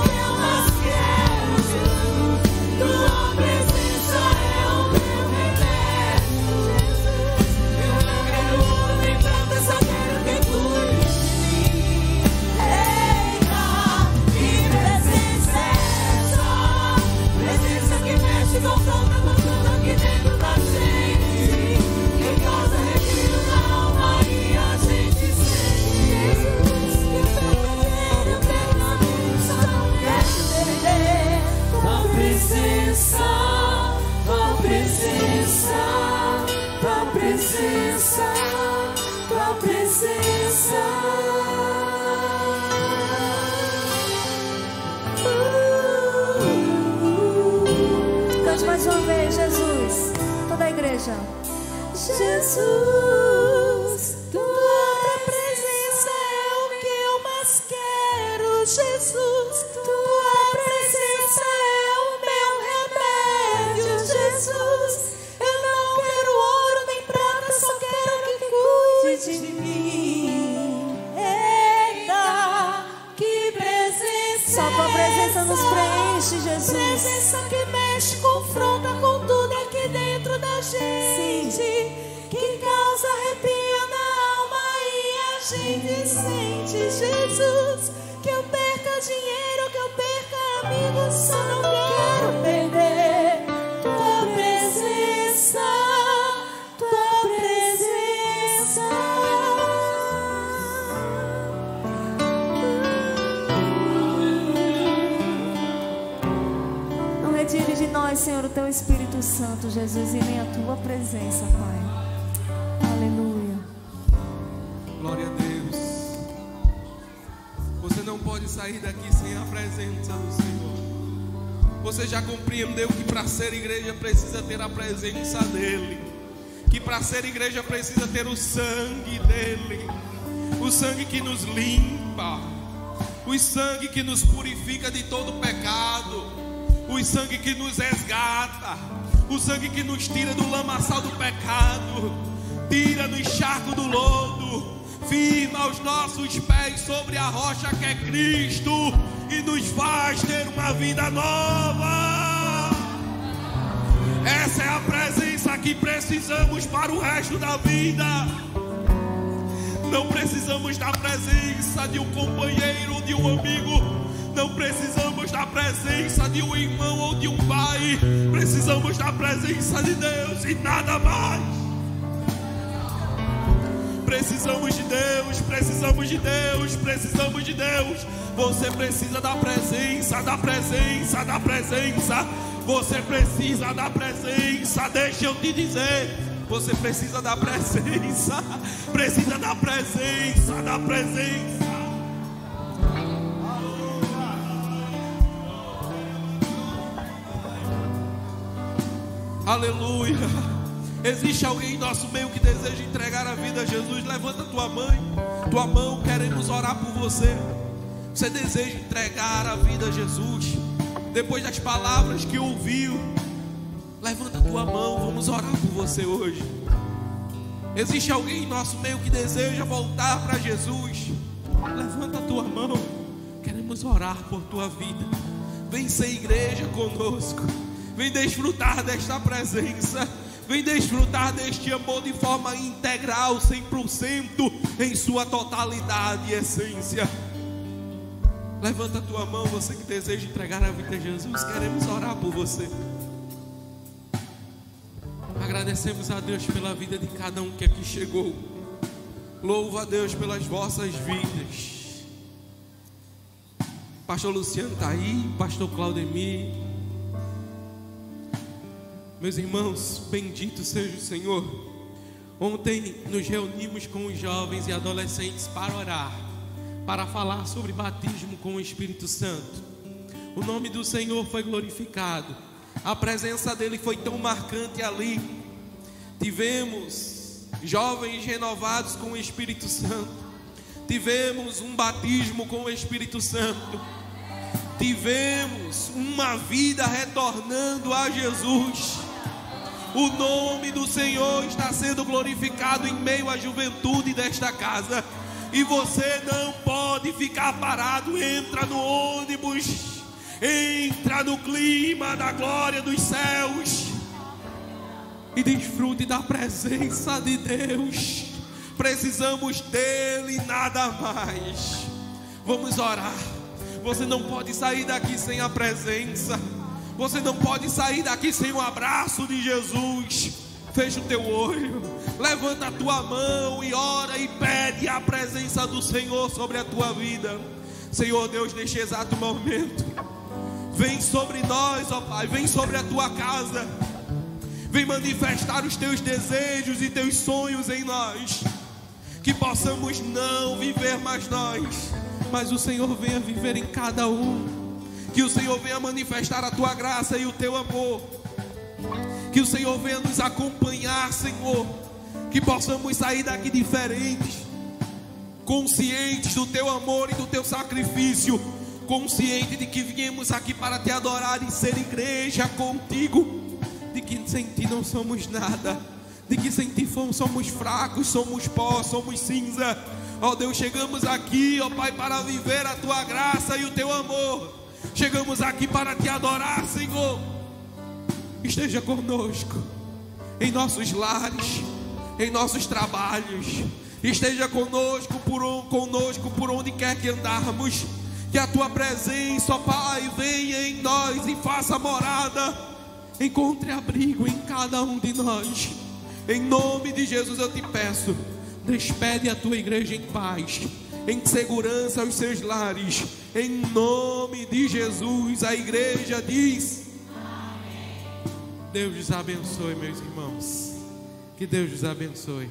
S2: que eu mais quero, Jesus. Tua presença é o meu remédio, Jesus. Eu não quero ouro nem prata, só quero que cuide de mim. Eita, que presença é essa? Presença que mexe com toda cultura aqui dentro da gente, que causa arrepio na alma e a gente sente. Eu perco amigos, só não quero perder tua presença, tua presença, tua presença, tua presença.
S3: Cante mais uma vez, Jesus. Toda a igreja.
S2: Jesus, tua presença é o que eu mais quero. Jesus, tua presença é o meu remédio. Jesus, eu não quero ouro nem prata, só quero que cuide de mim. Eita, que presença!
S3: Só tua presença nos preenche, Jesus.
S2: Presença que mexe, confronta com tudo aqui dentro da gente, que causa arrepio na alma e a gente sente. Jesus, que eu perca dinheiro, que eu perca amigos, só não quero perder tua presença, tua presença.
S3: Não retire de nós, Senhor, o teu Espírito Santo, Jesus, e nem a tua presença, Pai. Aleluia.
S1: Glória a Deus. Você não pode sair daqui sem a presença do Senhor. Você já compreendeu que para ser igreja precisa ter a presença dEle, que para ser igreja precisa ter o sangue dEle, o sangue que nos limpa, o sangue que nos purifica de todo pecado, o sangue que nos resgata, o sangue que nos tira do lamaçal do pecado, tira do encharco do lodo, firma os nossos pés sobre a rocha que é Cristo e nos faz ter uma vida nova. Essa é a presença que precisamos para o resto da vida. Não precisamos da presença de um companheiro ou de um amigo, não precisamos da presença de um irmão ou de um pai, precisamos da presença de Deus e nada mais. Precisamos de Deus, precisamos de Deus, precisamos de Deus. Você precisa da presença, da presença, da presença. Você precisa da presença, deixa eu te dizer. Você precisa da presença, precisa da presença, da presença. Aleluia. Existe alguém em nosso meio que deseja entregar a vida a Jesus? Levanta tua mão, queremos orar por você. Você deseja entregar a vida a Jesus? Depois das palavras que ouviu, levanta tua mão, vamos orar por você hoje. Existe alguém em nosso meio que deseja voltar para Jesus? Levanta tua mão, queremos orar por tua vida. Vem ser igreja conosco. Vem desfrutar desta presença. Vem desfrutar deste amor de forma integral, 100%, em sua totalidade e essência. Levanta a tua mão, você que deseja entregar a vida a Jesus. Queremos orar por você. Agradecemos a Deus pela vida de cada um que aqui chegou. Louvo a Deus pelas vossas vidas. Pastor Luciano está aí, Pastor Claudemir. Meus irmãos, bendito seja o Senhor. Ontem nos reunimos com os jovens e adolescentes para orar, para falar sobre batismo com o Espírito Santo. O nome do Senhor foi glorificado. A presença dele foi tão marcante ali. Tivemos jovens renovados com o Espírito Santo. Tivemos um batismo com o Espírito Santo. Tivemos uma vida retornando a Jesus. O nome do Senhor está sendo glorificado em meio à juventude desta casa. E você não pode ficar parado. Entra no ônibus, entra no clima da glória dos céus e desfrute da presença de Deus. Precisamos dele, nada mais. Vamos orar. Você não pode sair daqui sem a presença. Você não pode sair daqui sem o abraço de Jesus. Fecha o teu olho, levanta a tua mão e ora e pede a presença do Senhor sobre a tua vida. Senhor Deus, neste exato momento, vem sobre nós, ó Pai, vem sobre a tua casa. Vem manifestar os teus desejos e teus sonhos em nós. Que possamos não viver mais nós, mas o Senhor venha viver em cada um. Que o Senhor venha manifestar a tua graça e o teu amor. Que o Senhor venha nos acompanhar, Senhor. Que possamos sair daqui diferentes, conscientes do teu amor e do teu sacrifício, consciente de que viemos aqui para te adorar e ser igreja contigo. De que sem ti não somos nada, de que sem ti somos fracos, somos pó, somos cinza. Ó Deus, chegamos aqui, ó Pai, para viver a tua graça e o teu amor. Chegamos aqui para te adorar, Senhor. Esteja conosco em nossos lares, em nossos trabalhos. Esteja conosco por onde quer que andarmos. Que a tua presença, ó Pai, venha em nós e faça morada. Encontre abrigo em cada um de nós. Em nome de Jesus eu te peço, despede a tua igreja em paz, em segurança aos seus lares. Em nome de Jesus, a igreja diz amém. Deus os abençoe, meus irmãos. Que Deus os abençoe.